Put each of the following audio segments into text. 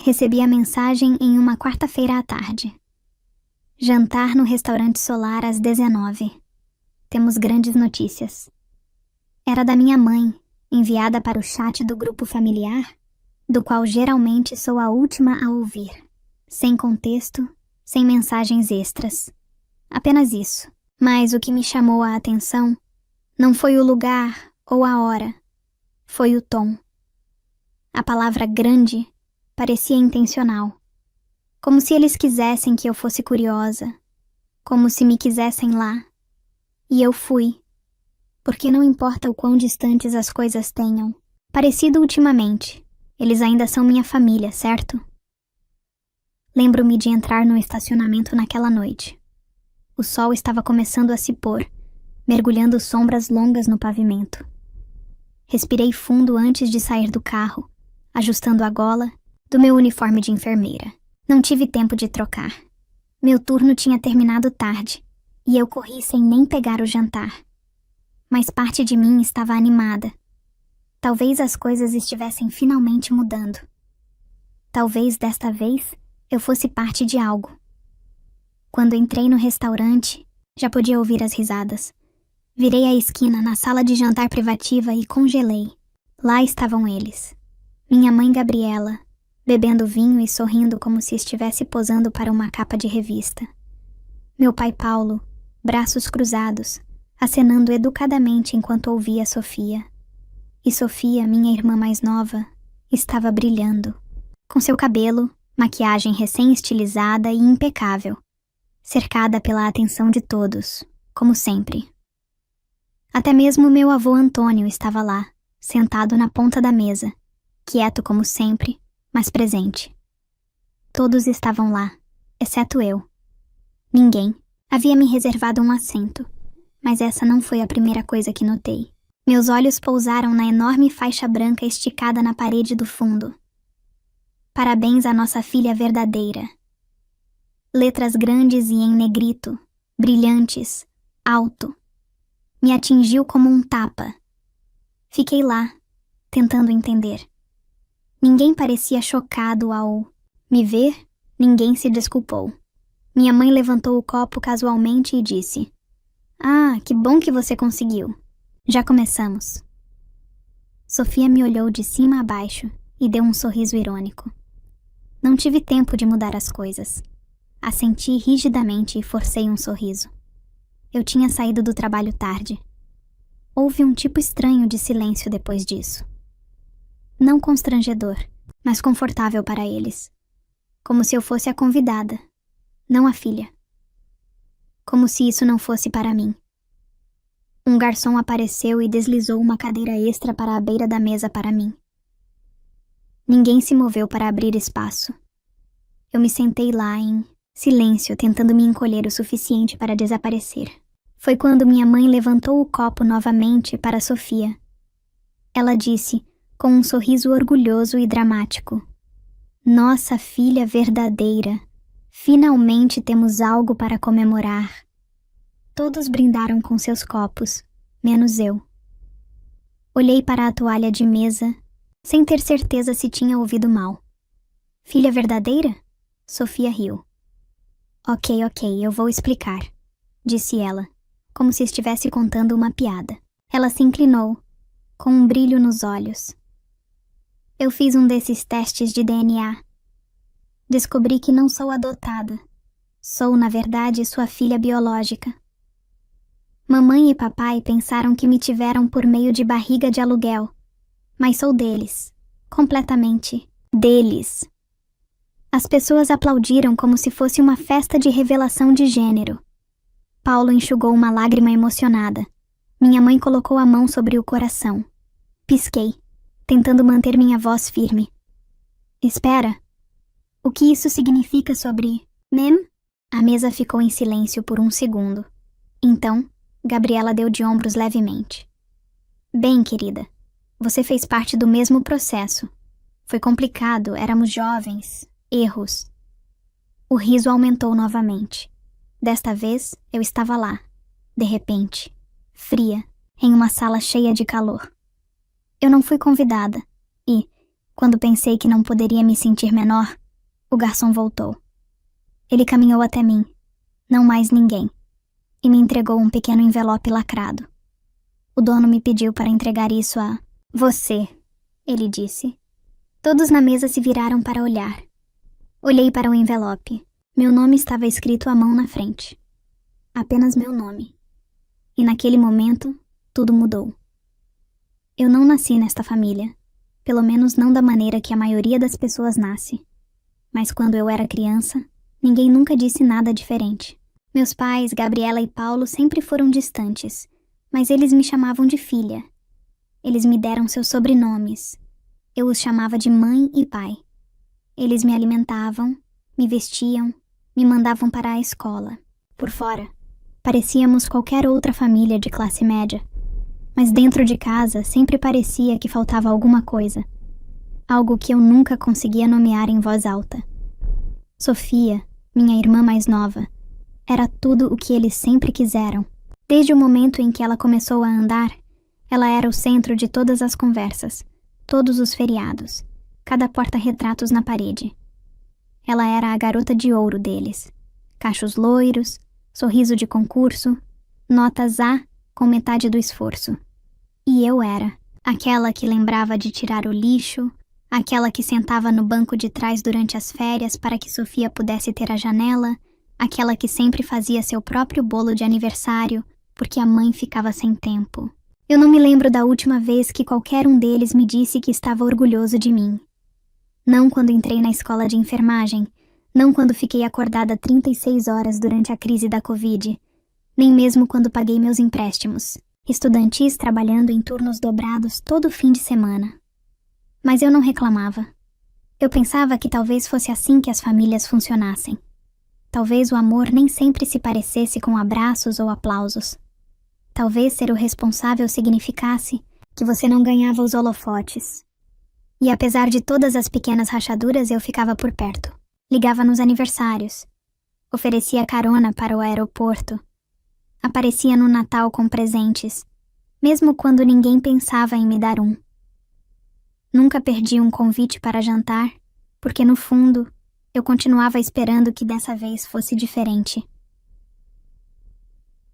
Recebi a mensagem em uma quarta-feira à tarde. Jantar no restaurante Solar às 19h. Temos grandes notícias. Era da minha mãe, enviada para o chat do grupo familiar, do qual geralmente sou a última a ouvir. Sem contexto, sem mensagens extras. Apenas isso. Mas o que me chamou a atenção não foi o lugar ou a hora. Foi o tom. A palavra grande parecia intencional. Como se eles quisessem que eu fosse curiosa. Como se me quisessem lá. E eu fui. Porque não importa o quão distantes as coisas tenham. Parecido ultimamente. Eles ainda são minha família, certo? Lembro-me de entrar no estacionamento naquela noite. O sol estava começando a se pôr, mergulhando sombras longas no pavimento. Respirei fundo antes de sair do carro, ajustando a gola do meu uniforme de enfermeira. Não tive tempo de trocar. Meu turno tinha terminado tarde, e eu corri sem nem pegar o jantar. Mas parte de mim estava animada. Talvez as coisas estivessem finalmente mudando. Talvez desta vez eu fosse parte de algo. Quando entrei no restaurante, já podia ouvir as risadas. Virei a esquina na sala de jantar privativa e congelei. Lá estavam eles. Minha mãe Gabriela, bebendo vinho e sorrindo como se estivesse posando para uma capa de revista. Meu pai Paulo, braços cruzados, acenando educadamente enquanto ouvia Sofia. E Sofia, minha irmã mais nova, estava brilhando. Com seu cabelo, maquiagem recém-estilizada e impecável. Cercada pela atenção de todos, como sempre. Até mesmo meu avô Antônio estava lá, sentado na ponta da mesa, quieto como sempre, mas presente. Todos estavam lá, exceto eu. Ninguém havia me reservado um assento, mas essa não foi a primeira coisa que notei. Meus olhos pousaram na enorme faixa branca esticada na parede do fundo. Parabéns à nossa filha verdadeira. Letras grandes e em negrito, brilhantes, alto. Me atingiu como um tapa. Fiquei lá, tentando entender. Ninguém parecia chocado ao me ver, ninguém se desculpou. Minha mãe levantou o copo casualmente e disse: "Ah, que bom que você conseguiu. Já começamos." Sofia me olhou de cima a baixo e deu um sorriso irônico. Não tive tempo de mudar as coisas. Assenti rigidamente e forcei um sorriso. Eu tinha saído do trabalho tarde. Houve um tipo estranho de silêncio depois disso. Não constrangedor, mas confortável para eles. Como se eu fosse a convidada, não a filha. Como se isso não fosse para mim. Um garçom apareceu e deslizou uma cadeira extra para a beira da mesa para mim. Ninguém se moveu para abrir espaço. Eu me sentei lá em silêncio, tentando me encolher o suficiente para desaparecer. Foi quando minha mãe levantou o copo novamente para Sofia. Ela disse, com um sorriso orgulhoso e dramático: "Nossa filha verdadeira, finalmente temos algo para comemorar." Todos brindaram com seus copos, menos eu. Olhei para a toalha de mesa, sem ter certeza se tinha ouvido mal. "Filha verdadeira?" Sofia riu. Ok, eu vou explicar", disse ela, como se estivesse contando uma piada. Ela se inclinou, com um brilho nos olhos. "Eu fiz um desses testes de DNA. Descobri que não sou adotada. Sou, na verdade, sua filha biológica. Mamãe e papai pensaram que me tiveram por meio de barriga de aluguel, mas sou deles, completamente deles." As pessoas aplaudiram como se fosse uma festa de revelação de gênero. Paulo enxugou uma lágrima emocionada. Minha mãe colocou a mão sobre o coração. Pisquei, tentando manter minha voz firme. "Espera. O que isso significa sobre Mem?" A mesa ficou em silêncio por um segundo. Então, Gabriela deu de ombros levemente. "Bem, querida, você fez parte do mesmo processo. Foi complicado, éramos jovens. Erros." O riso aumentou novamente. Desta vez, eu estava lá, de repente, fria, em uma sala cheia de calor. Eu não fui convidada e, Quando pensei que não poderia me sentir menor, o garçom voltou. Ele caminhou até mim, não mais ninguém, e me entregou um pequeno envelope lacrado. O dono me pediu para entregar isso a você, ele disse. Todos na mesa se viraram para olhar. Olhei para o envelope. Meu nome estava escrito à mão na frente. Apenas meu nome. E naquele momento, tudo mudou. Eu não nasci nesta família, pelo menos não da maneira que a maioria das pessoas nasce. Mas quando eu era criança, ninguém nunca disse nada diferente. Meus pais, Gabriela e Paulo, sempre foram distantes, mas eles me chamavam de filha. Eles me deram seus sobrenomes. Eu os chamava de mãe e pai. Eles me alimentavam, me vestiam, me mandavam para a escola. Por fora, parecíamos qualquer outra família de classe média. Mas dentro de casa sempre parecia que faltava alguma coisa. Algo que eu nunca conseguia nomear em voz alta. Sofia, minha irmã mais nova, era tudo o que eles sempre quiseram. Desde o momento em que ela começou a andar, ela era o centro de todas as conversas, todos os feriados, cada porta-retratos na parede. Ela era a garota de ouro deles. Cachos loiros, sorriso de concurso, notas A com metade do esforço. E eu era aquela que lembrava de tirar o lixo, aquela que sentava no banco de trás durante as férias para que Sofia pudesse ter a janela, aquela que sempre fazia seu próprio bolo de aniversário, porque a mãe ficava sem tempo. Eu não me lembro da última vez que qualquer um deles me disse que estava orgulhoso de mim. Não quando entrei na escola de enfermagem, não quando fiquei acordada 36 horas durante a crise da Covid, nem mesmo quando paguei meus empréstimos, estudantis trabalhando em turnos dobrados todo fim de semana. Mas eu não reclamava. Eu pensava que talvez fosse assim que as famílias funcionassem. Talvez o amor nem sempre se parecesse com abraços ou aplausos. Talvez ser o responsável significasse que você não ganhava os holofotes. E apesar de todas as pequenas rachaduras, eu ficava por perto. Ligava nos aniversários. Oferecia carona para o aeroporto. Aparecia no Natal com presentes, mesmo quando ninguém pensava em me dar um. Nunca perdi um convite para jantar, porque no fundo, eu continuava esperando que dessa vez fosse diferente.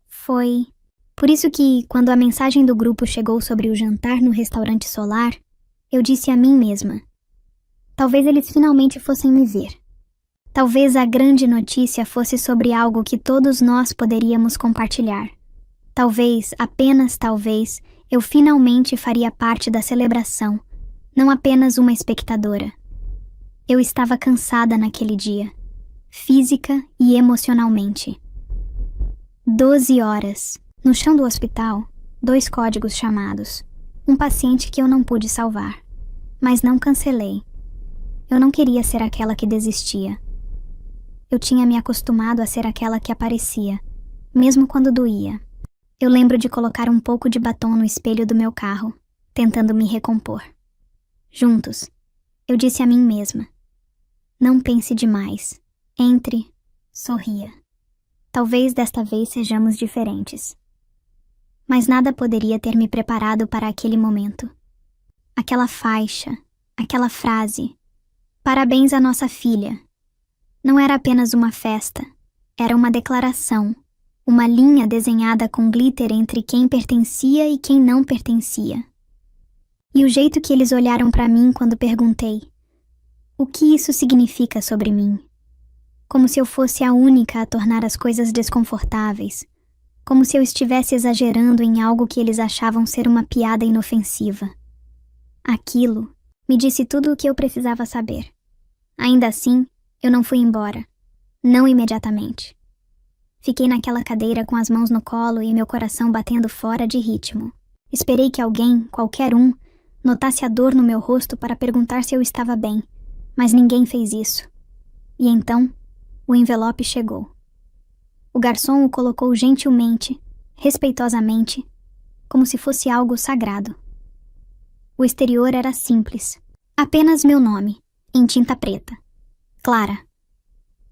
Foi por isso que, quando a mensagem do grupo chegou sobre o jantar no restaurante Solar, eu disse a mim mesma: talvez eles finalmente fossem me ver. Talvez a grande notícia fosse sobre algo que todos nós poderíamos compartilhar. Talvez, apenas talvez, eu finalmente faria parte da celebração, não apenas uma espectadora. Eu estava cansada naquele dia, física e emocionalmente. 12 horas. No chão do hospital, 2 códigos chamados. Um paciente que eu não pude salvar. Mas não cancelei. Eu não queria ser aquela que desistia. Eu tinha me acostumado a ser aquela que aparecia, mesmo quando doía. Eu lembro de colocar um pouco de batom no espelho do meu carro, tentando me recompor. Juntos, eu disse a mim mesma: não pense demais. Entre, sorria. Talvez desta vez sejamos diferentes. Mas nada poderia ter me preparado para aquele momento. Aquela faixa, aquela frase: parabéns à nossa filha. Não era apenas uma festa, era uma declaração, uma linha desenhada com glitter entre quem pertencia e quem não pertencia. E o jeito que eles olharam para mim quando perguntei: o que isso significa sobre mim? Como se eu fosse a única a tornar as coisas desconfortáveis, como se eu estivesse exagerando em algo que eles achavam ser uma piada inofensiva. Aquilo me disse tudo o que eu precisava saber. Ainda assim, eu não fui embora. Não imediatamente. Fiquei naquela cadeira com as mãos no colo e meu coração batendo fora de ritmo. Esperei que alguém, qualquer um, notasse a dor no meu rosto para perguntar se eu estava bem, mas ninguém fez isso. E então, o envelope chegou. O garçom o colocou gentilmente, respeitosamente, como se fosse algo sagrado. O exterior era simples, apenas meu nome, em tinta preta. Clara.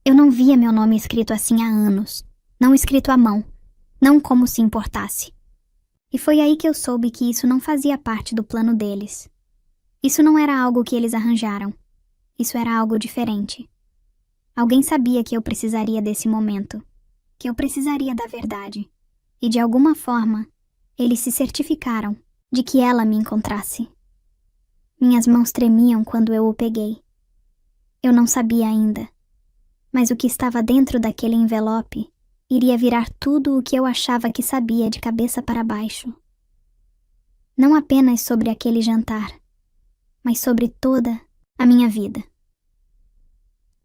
Eu não via meu nome escrito assim há anos, não escrito à mão, não como se importasse. E foi aí que eu soube que isso não fazia parte do plano deles. Isso não era algo que eles arranjaram. Isso era algo diferente. Alguém sabia que eu precisaria desse momento, que eu precisaria da verdade. E de alguma forma, eles se certificaram de que ela me encontrasse. Minhas mãos tremiam quando eu o peguei. Eu não sabia ainda, mas o que estava dentro daquele envelope iria virar tudo o que eu achava que sabia de cabeça para baixo. Não apenas sobre aquele jantar, mas sobre toda a minha vida.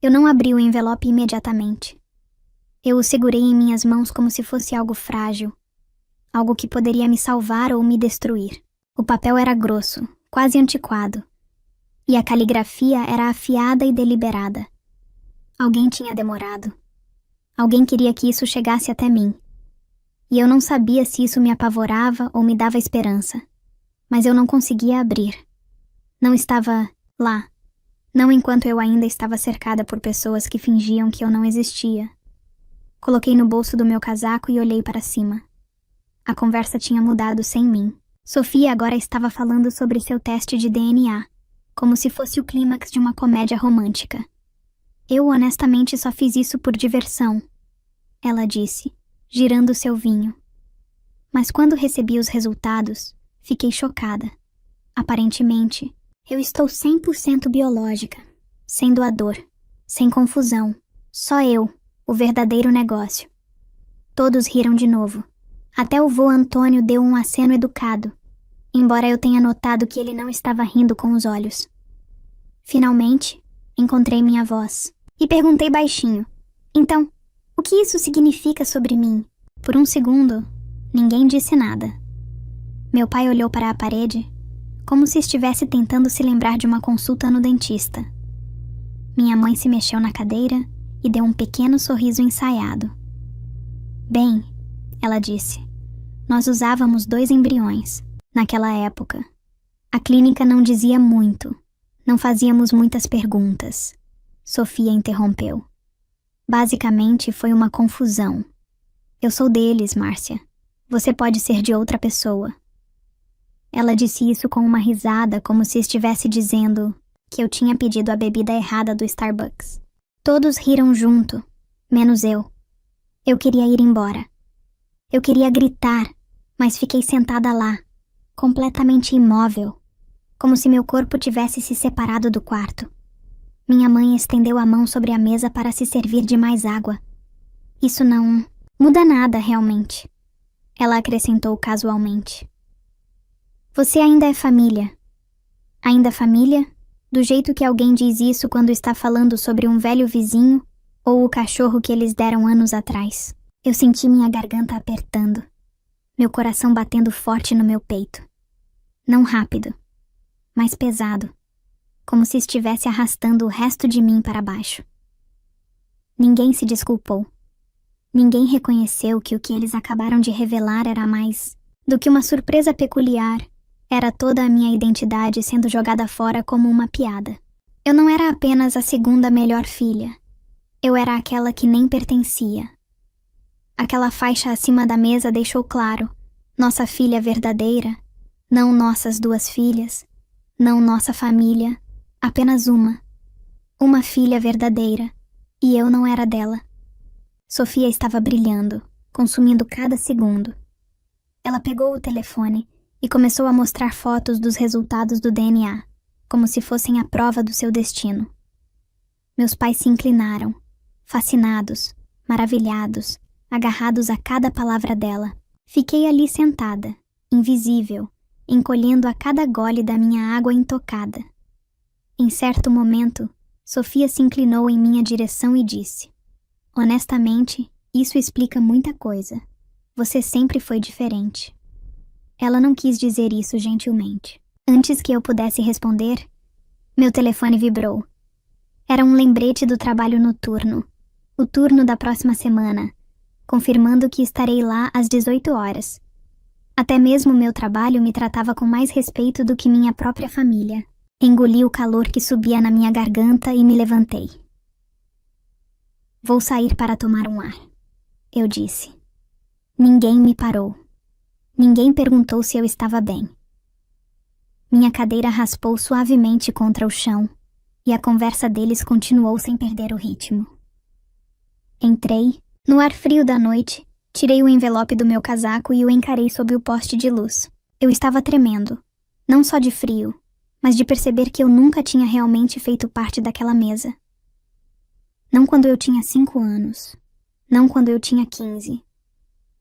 Eu não abri o envelope imediatamente. Eu o segurei em minhas mãos como se fosse algo frágil, algo que poderia me salvar ou me destruir. O papel era grosso, quase antiquado, e a caligrafia era afiada e deliberada. Alguém tinha demorado. Alguém queria que isso chegasse até mim. E eu não sabia se isso me apavorava ou me dava esperança. Mas eu não conseguia abrir. Não estava lá. Não enquanto eu ainda estava cercada por pessoas que fingiam que eu não existia. Coloquei no bolso do meu casaco e olhei para cima. A conversa tinha mudado sem mim. Sofia agora estava falando sobre seu teste de DNA, como se fosse o clímax de uma comédia romântica. Eu honestamente só fiz isso por diversão, ela disse, girando seu vinho. Mas quando recebi os resultados, fiquei chocada. Aparentemente, eu estou 100% biológica, sem doador, sem confusão. Só eu, o verdadeiro negócio. Todos riram de novo. Até o vô Antônio deu um aceno educado, embora eu tenha notado que ele não estava rindo com os olhos. Finalmente, encontrei minha voz e perguntei baixinho: então, o que isso significa sobre mim? Por um segundo, ninguém disse nada. Meu pai olhou para a parede, como se estivesse tentando se lembrar de uma consulta no dentista. Minha mãe se mexeu na cadeira e deu um pequeno sorriso ensaiado. Bem, ela disse, nós usávamos 2 embriões, naquela época. A clínica não dizia muito, não fazíamos muitas perguntas. Sofia interrompeu. Basicamente foi uma confusão. Eu sou deles, Márcia. Você pode ser de outra pessoa. Ela disse isso com uma risada, como se estivesse dizendo que eu tinha pedido a bebida errada do Starbucks. Todos riram junto, menos eu. Eu queria ir embora. Eu queria gritar, mas fiquei sentada lá, completamente imóvel, como se meu corpo tivesse se separado do quarto. Minha mãe estendeu a mão sobre a mesa para se servir de mais água. Isso não muda nada, realmente. Ela acrescentou casualmente. Você ainda é família. Ainda família? Do jeito que alguém diz isso quando está falando sobre um velho vizinho ou o cachorro que eles deram anos atrás. Eu senti minha garganta apertando, meu coração batendo forte no meu peito. Não rápido, mas pesado, como se estivesse arrastando o resto de mim para baixo. Ninguém se desculpou. Ninguém reconheceu que o que eles acabaram de revelar era mais do que uma surpresa peculiar. Era toda a minha identidade sendo jogada fora como uma piada. Eu não era apenas a segunda melhor filha. Eu era aquela que nem pertencia. Aquela faixa acima da mesa deixou claro: nossa filha verdadeira, não nossas 2 filhas, não nossa família, apenas uma. Uma filha verdadeira, e eu não era dela. Sofia estava brilhando, consumindo cada segundo. Ela pegou o telefone e começou a mostrar fotos dos resultados do DNA, como se fossem a prova do seu destino. Meus pais se inclinaram, fascinados, maravilhados, agarrados a cada palavra dela. Fiquei ali sentada, invisível, encolhendo a cada gole da minha água intocada. Em certo momento, Sofia se inclinou em minha direção e disse: honestamente, isso explica muita coisa. Você sempre foi diferente. Ela não quis dizer isso gentilmente. Antes que eu pudesse responder, meu telefone vibrou. Era um lembrete do trabalho noturno, o turno da próxima semana, confirmando que estarei lá às 18 horas. Até mesmo meu trabalho me tratava com mais respeito do que minha própria família. Engoli o calor que subia na minha garganta e me levantei. Vou sair para tomar um ar, eu disse. Ninguém me parou. Ninguém perguntou se eu estava bem. Minha cadeira raspou suavemente contra o chão e a conversa deles continuou sem perder o ritmo. Entrei. No ar frio da noite, tirei o envelope do meu casaco e o encarei sob o poste de luz. Eu estava tremendo, não só de frio, mas de perceber que eu nunca tinha realmente feito parte daquela mesa. Não quando eu tinha 5 anos, não quando eu tinha 15,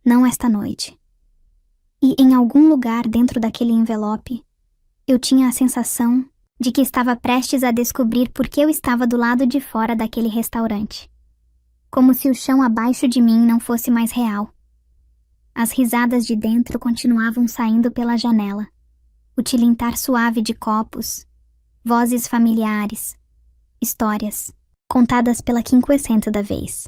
não esta noite. E em algum lugar dentro daquele envelope, eu tinha a sensação de que estava prestes a descobrir por que eu estava do lado de fora daquele restaurante. Como se o chão abaixo de mim não fosse mais real. As risadas de dentro continuavam saindo pela janela. O tilintar suave de copos, vozes familiares, histórias, contadas pela 50ª vez.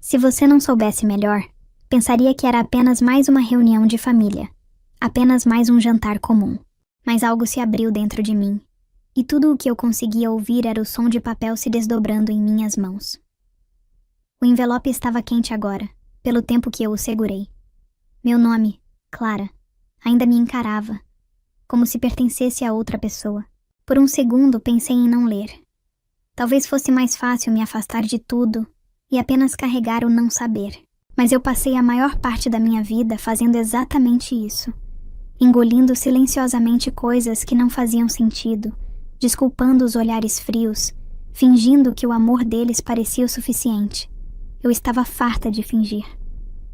Se você não soubesse melhor, pensaria que era apenas mais uma reunião de família, apenas mais um jantar comum. Mas algo se abriu dentro de mim, e tudo o que eu conseguia ouvir era o som de papel se desdobrando em minhas mãos. O envelope estava quente agora, pelo tempo que eu o segurei. Meu nome, Clara, ainda me encarava, como se pertencesse a outra pessoa. Por um segundo pensei em não ler. Talvez fosse mais fácil me afastar de tudo e apenas carregar o não saber. Mas eu passei a maior parte da minha vida fazendo exatamente isso. Engolindo silenciosamente coisas que não faziam sentido, desculpando os olhares frios, fingindo que o amor deles parecia o suficiente. Eu estava farta de fingir.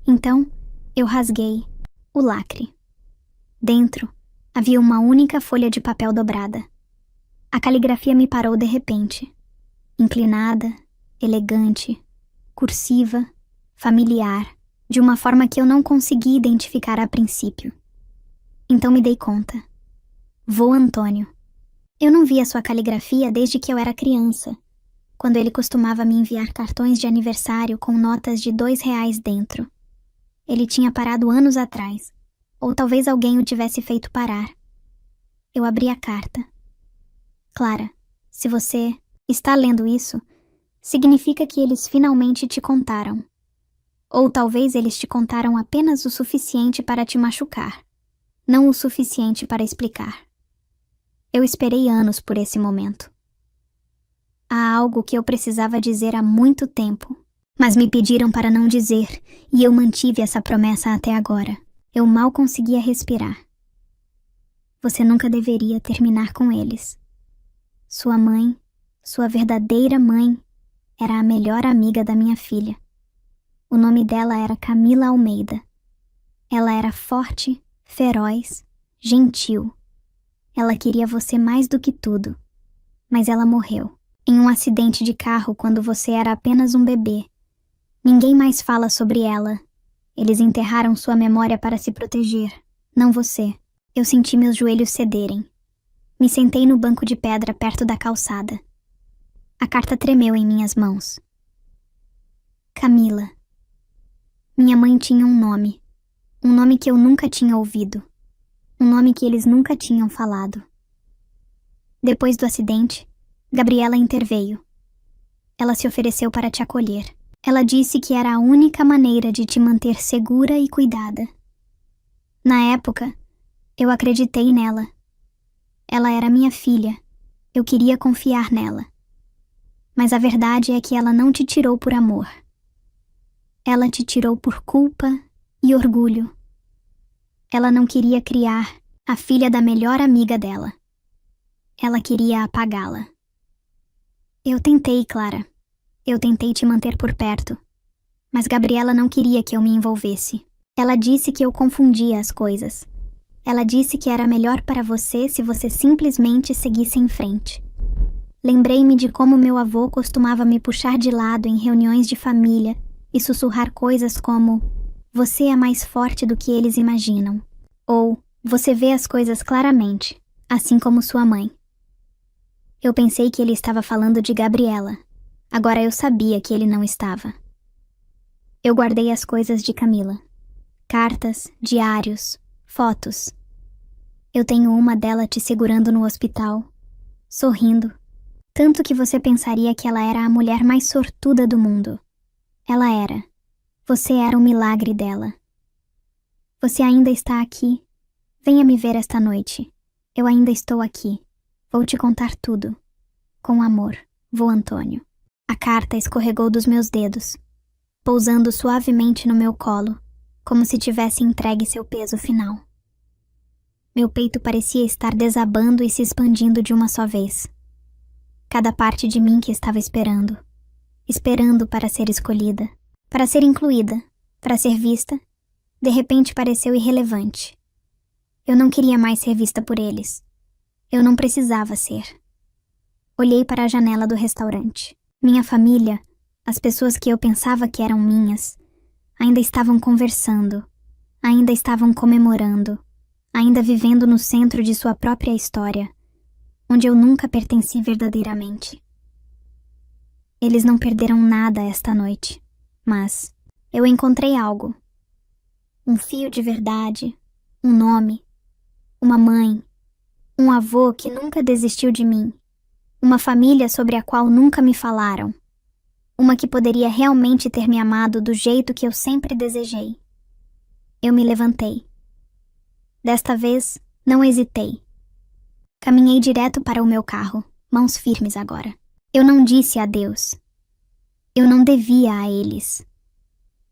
Então, eu rasguei o lacre. Dentro, havia uma única folha de papel dobrada. A caligrafia me parou de repente. Inclinada, elegante, cursiva, familiar, de uma forma que eu não consegui identificar a princípio. Então me dei conta. Vô Antônio. Eu não via sua caligrafia desde que eu era criança, quando ele costumava me enviar cartões de aniversário com notas de R$ 2 dentro. Ele tinha parado anos atrás, ou talvez alguém o tivesse feito parar. Eu abri a carta. Clara, se você está lendo isso, significa que eles finalmente te contaram. Ou talvez eles te contaram apenas o suficiente para te machucar, não o suficiente para explicar. Eu esperei anos por esse momento. Há algo que eu precisava dizer há muito tempo, mas me pediram para não dizer, e eu mantive essa promessa até agora. Eu mal conseguia respirar. Você nunca deveria terminar com eles. Sua mãe, sua verdadeira mãe, era a melhor amiga da minha filha. O nome dela era Camila Almeida. Ela era forte, feroz, gentil. Ela queria você mais do que tudo. Mas ela morreu, em um acidente de carro quando você era apenas um bebê. Ninguém mais fala sobre ela. Eles enterraram sua memória para se proteger, não você. Eu senti meus joelhos cederem. Me sentei no banco de pedra perto da calçada. A carta tremeu em minhas mãos. Camila. Minha mãe tinha um nome que eu nunca tinha ouvido, um nome que eles nunca tinham falado. Depois do acidente, Gabriela interveio. Ela se ofereceu para te acolher. Ela disse que era a única maneira de te manter segura e cuidada. Na época, eu acreditei nela. Ela era minha filha. Eu queria confiar nela. Mas a verdade é que ela não te tirou por amor. Ela te tirou por culpa e orgulho. Ela não queria criar a filha da melhor amiga dela. Ela queria apagá-la. Eu tentei, Clara. Eu tentei te manter por perto. Mas Gabriela não queria que eu me envolvesse. Ela disse que eu confundia as coisas. Ela disse que era melhor para você se você simplesmente seguisse em frente. Lembrei-me de como meu avô costumava me puxar de lado em reuniões de família e sussurrar coisas como: você é mais forte do que eles imaginam. Ou, você vê as coisas claramente, assim como sua mãe. Eu pensei que ele estava falando de Gabriela. Agora eu sabia que ele não estava. Eu guardei as coisas de Camila. Cartas, diários, fotos. Eu tenho uma dela te segurando no hospital, sorrindo. Tanto que você pensaria que ela era a mulher mais sortuda do mundo. Ela era. Você era um milagre dela. Você ainda está aqui. Venha me ver esta noite. Eu ainda estou aqui. Vou te contar tudo. Com amor, vô Antônio. A carta escorregou dos meus dedos, pousando suavemente no meu colo, como se tivesse entregue seu peso final. Meu peito parecia estar desabando e se expandindo de uma só vez. Cada parte de mim que estava esperando para ser escolhida, para ser incluída, para ser vista, de repente pareceu irrelevante. Eu não queria mais ser vista por eles. Eu não precisava ser. Olhei para a janela do restaurante. Minha família, as pessoas que eu pensava que eram minhas, ainda estavam conversando, ainda estavam comemorando, ainda vivendo no centro de sua própria história, onde eu nunca pertenci verdadeiramente. Eles não perderam nada esta noite, mas eu encontrei algo. Um fio de verdade, um nome, uma mãe, um avô que nunca desistiu de mim, uma família sobre a qual nunca me falaram, uma que poderia realmente ter me amado do jeito que eu sempre desejei. Eu me levantei. Desta vez, não hesitei. Caminhei direto para o meu carro, mãos firmes agora. Eu não disse adeus. Eu não devia a eles.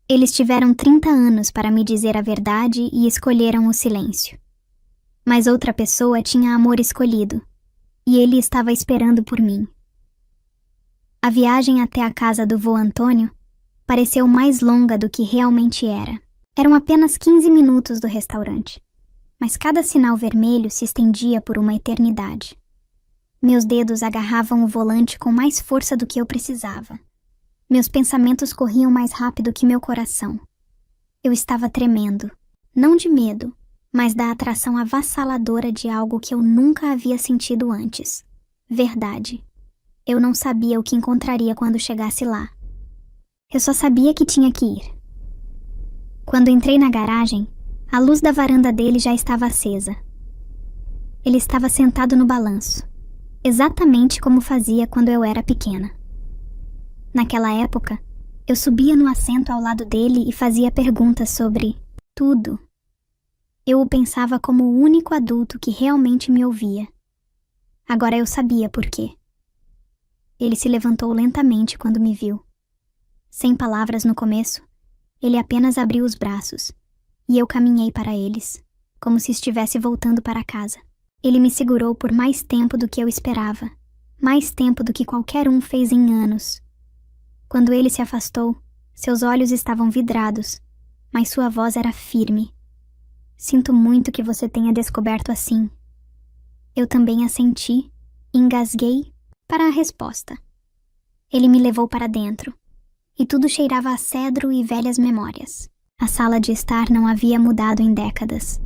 Eles tiveram 30 anos para me dizer a verdade e escolheram o silêncio. Mas outra pessoa tinha amor escolhido, e ele estava esperando por mim. A viagem até a casa do vô Antônio pareceu mais longa do que realmente era. Eram apenas 15 minutos do restaurante, mas cada sinal vermelho se estendia por uma eternidade. Meus dedos agarravam o volante com mais força do que eu precisava. Meus pensamentos corriam mais rápido que meu coração. Eu estava tremendo, não de medo, mas da atração avassaladora de algo que eu nunca havia sentido antes. Verdade. Eu não sabia o que encontraria quando chegasse lá. Eu só sabia que tinha que ir. Quando entrei na garagem, a luz da varanda dele já estava acesa. Ele estava sentado no balanço, exatamente como fazia quando eu era pequena. Naquela época, eu subia no assento ao lado dele e fazia perguntas sobre tudo. Eu o pensava como o único adulto que realmente me ouvia. Agora eu sabia por quê. Ele se levantou lentamente quando me viu. Sem palavras no começo, ele apenas abriu os braços, e eu caminhei para eles, como se estivesse voltando para casa. Ele me segurou por mais tempo do que eu esperava, mais tempo do que qualquer um fez em anos. Quando ele se afastou, seus olhos estavam vidrados, mas sua voz era firme. Sinto muito que você tenha descoberto assim. Eu também assenti, engasguei para a resposta. Ele me levou para dentro, e tudo cheirava a cedro e velhas memórias. A sala de estar não havia mudado em décadas.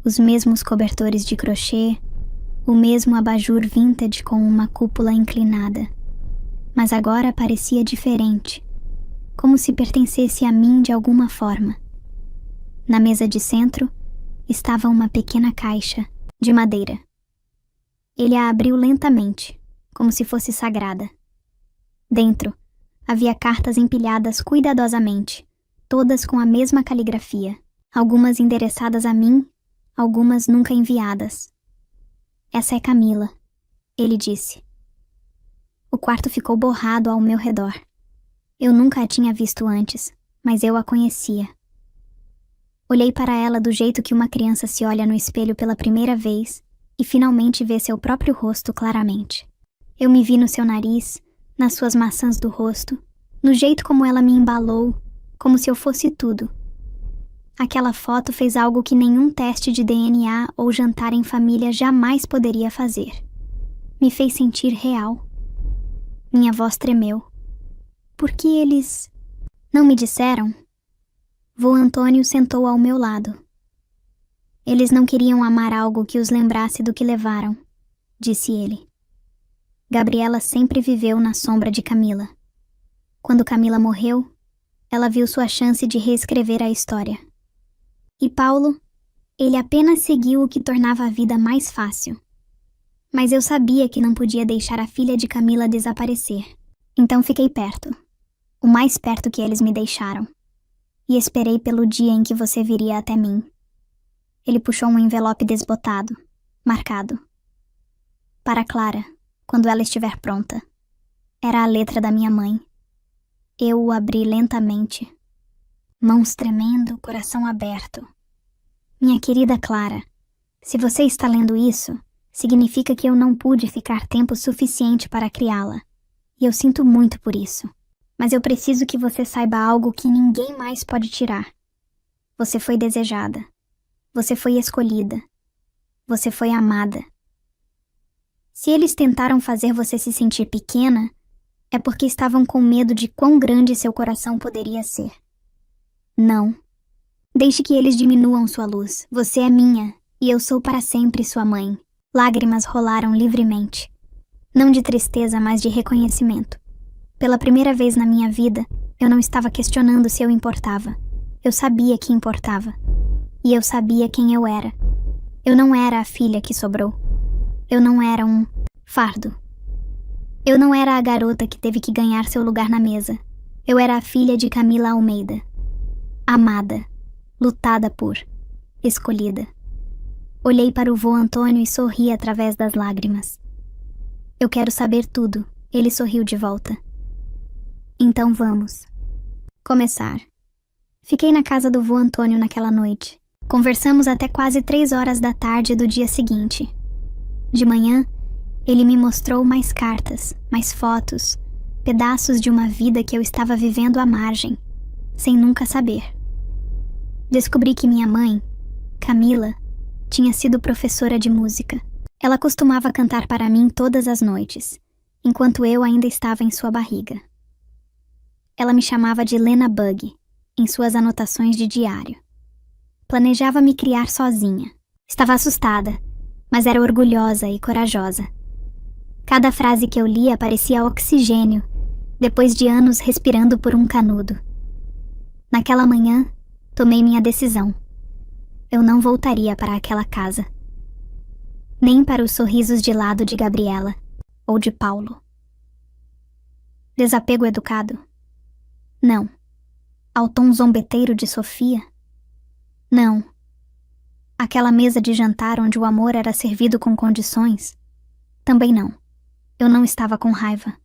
Os mesmos cobertores de crochê, o mesmo abajur vintage com uma cúpula inclinada. Mas agora parecia diferente, como se pertencesse a mim de alguma forma. Na mesa de centro estava uma pequena caixa de madeira. Ele a abriu lentamente, como se fosse sagrada. Dentro havia cartas empilhadas cuidadosamente, todas com a mesma caligrafia, algumas endereçadas a mim, algumas nunca enviadas. Essa é Camila, ele disse. O quarto ficou borrado ao meu redor. Eu nunca a tinha visto antes, mas eu a conhecia. Olhei para ela do jeito que uma criança se olha no espelho pela primeira vez e finalmente vê seu próprio rosto claramente. Eu me vi no seu nariz, nas suas maçãs do rosto, no jeito como ela me embalou, como se eu fosse tudo. Aquela foto fez algo que nenhum teste de DNA ou jantar em família jamais poderia fazer. Me fez sentir real. Minha voz tremeu. Por que eles não me disseram? Vô Antônio sentou ao meu lado. Eles não queriam amar algo que os lembrasse do que levaram, disse ele. Gabriela sempre viveu na sombra de Camila. Quando Camila morreu, ela viu sua chance de reescrever a história. E Paulo, ele apenas seguiu o que tornava a vida mais fácil. Mas eu sabia que não podia deixar a filha de Camila desaparecer. Então fiquei perto, o mais perto que eles me deixaram. E esperei pelo dia em que você viria até mim. Ele puxou um envelope desbotado, marcado. Para Clara, quando ela estiver pronta. Era a letra da minha mãe. Eu o abri lentamente. Mãos tremendo, coração aberto. Minha querida Clara, se você está lendo isso, significa que eu não pude ficar tempo suficiente para criá-la. E eu sinto muito por isso. Mas eu preciso que você saiba algo que ninguém mais pode tirar. Você foi desejada. Você foi escolhida. Você foi amada. Se eles tentaram fazer você se sentir pequena, é porque estavam com medo de quão grande seu coração poderia ser. Não. Deixe que eles diminuam sua luz. Você é minha, e eu sou para sempre sua mãe. Lágrimas rolaram livremente. Não de tristeza, mas de reconhecimento. Pela primeira vez na minha vida, eu não estava questionando se eu importava. Eu sabia que importava. E eu sabia quem eu era. Eu não era a filha que sobrou. Eu não era um fardo. Eu não era a garota que teve que ganhar seu lugar na mesa. Eu era a filha de Camila Almeida. Amada. Lutada por. Escolhida. Olhei para o vô Antônio e sorri através das lágrimas. Eu quero saber tudo. Ele sorriu de volta. Então vamos. Começar. Fiquei na casa do vô Antônio naquela noite. Conversamos até quase 3 horas da tarde do dia seguinte. De manhã, ele me mostrou mais cartas, mais fotos, pedaços de uma vida que eu estava vivendo à margem, sem nunca saber. Descobri que minha mãe, Camila, tinha sido professora de música. Ela costumava cantar para mim todas as noites, enquanto eu ainda estava em sua barriga. Ela me chamava de Lena Bug, em suas anotações de diário. Planejava me criar sozinha. Estava assustada, mas era orgulhosa e corajosa. Cada frase que eu lia parecia oxigênio, depois de anos respirando por um canudo. Naquela manhã, tomei minha decisão. Eu não voltaria para aquela casa. Nem para os sorrisos de lado de Gabriela ou de Paulo. Desapego educado? Não. Ao tom zombeteiro de Sofia? Não. Aquela mesa de jantar onde o amor era servido com condições? Também não. Eu não estava com raiva.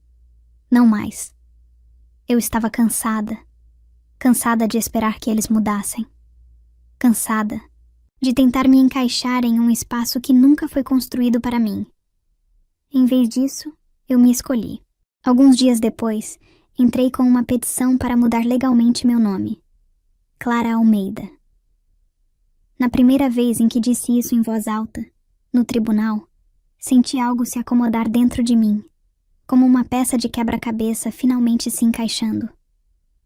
Não mais. Eu estava cansada. Cansada de esperar que eles mudassem. Cansada de tentar me encaixar em um espaço que nunca foi construído para mim. Em vez disso, eu me escolhi. Alguns dias depois, entrei com uma petição para mudar legalmente meu nome. Clara Almeida. Na primeira vez em que disse isso em voz alta, no tribunal, senti algo se acomodar dentro de mim, como uma peça de quebra-cabeça finalmente se encaixando.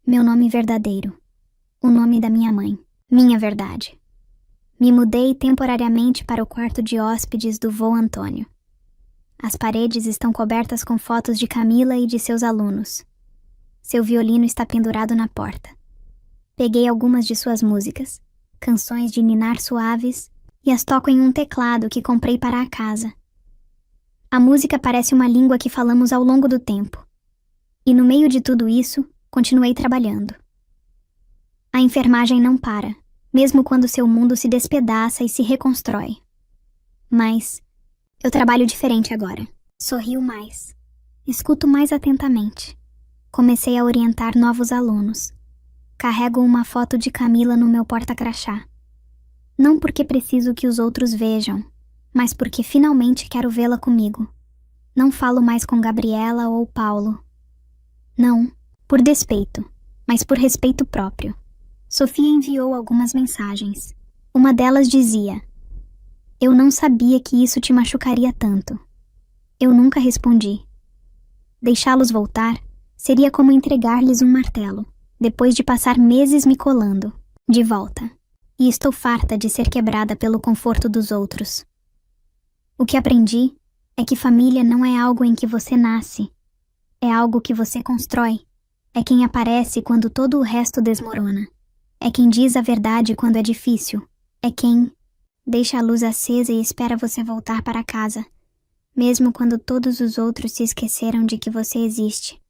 Meu nome verdadeiro. O nome da minha mãe. Minha verdade. Me mudei temporariamente para o quarto de hóspedes do vô Antônio. As paredes estão cobertas com fotos de Camila e de seus alunos. Seu violino está pendurado na porta. Peguei algumas de suas músicas, canções de ninar suaves, e as toco em um teclado que comprei para a casa. A música parece uma língua que falamos ao longo do tempo. E no meio de tudo isso, continuei trabalhando. A enfermagem não para, mesmo quando seu mundo se despedaça e se reconstrói. Mas eu trabalho diferente agora. Sorrio mais. Escuto mais atentamente. Comecei a orientar novos alunos. Carrego uma foto de Camila no meu porta-crachá. Não porque preciso que os outros vejam, mas porque finalmente quero vê-la comigo. Não falo mais com Gabriela ou Paulo. Não, por despeito, mas por respeito próprio. Sofia enviou algumas mensagens. Uma delas dizia: "Eu não sabia que isso te machucaria tanto." Eu nunca respondi. Deixá-los voltar seria como entregar-lhes um martelo, depois de passar meses me colando, de volta. E estou farta de ser quebrada pelo conforto dos outros. O que aprendi é que família não é algo em que você nasce. É algo que você constrói. É quem aparece quando todo o resto desmorona. É quem diz a verdade quando é difícil. É quem deixa a luz acesa e espera você voltar para casa, mesmo quando todos os outros se esqueceram de que você existe.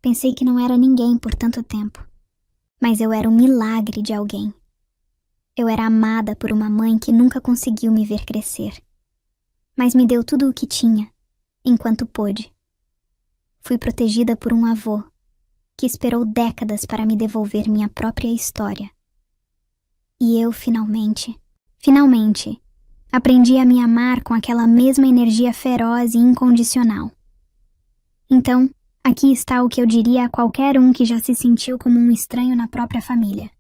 Pensei que não era ninguém por tanto tempo, mas eu era um milagre de alguém. Eu era amada por uma mãe que nunca conseguiu me ver crescer. mas me deu tudo o que tinha, enquanto pôde. Fui protegida por um avô, que esperou décadas para me devolver minha própria história. E eu, finalmente, aprendi a me amar com aquela mesma energia feroz e incondicional. Então, aqui está o que eu diria a qualquer um que já se sentiu como um estranho na própria família.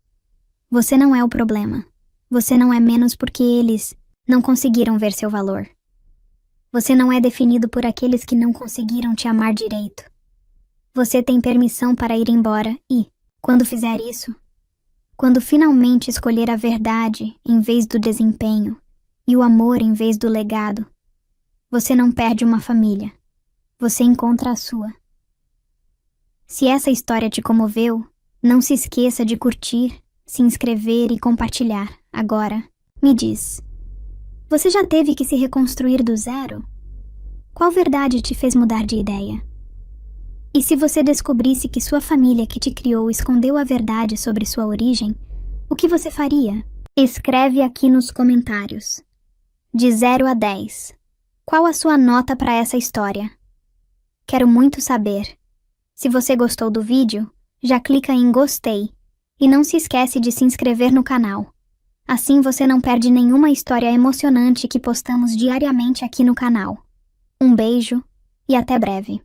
Você não é o problema. Você não é menos porque eles não conseguiram ver seu valor. Você não é definido por aqueles que não conseguiram te amar direito. Você tem permissão para ir embora e, quando fizer isso, quando finalmente escolher a verdade em vez do desempenho e o amor em vez do legado, você não perde uma família. Você encontra a sua. Se essa história te comoveu, não se esqueça de curtir, se inscrever e compartilhar. Agora, me diz, você já teve que se reconstruir do zero? Qual verdade te fez mudar de ideia? E se você descobrisse que sua família que te criou escondeu a verdade sobre sua origem, o que você faria? Escreve aqui nos comentários. De 0 a 10. Qual a sua nota para essa história? Quero muito saber. Se você gostou do vídeo, já clica em gostei e não se esquece de se inscrever no canal. Assim você não perde nenhuma história emocionante que postamos diariamente aqui no canal. Um beijo e até breve.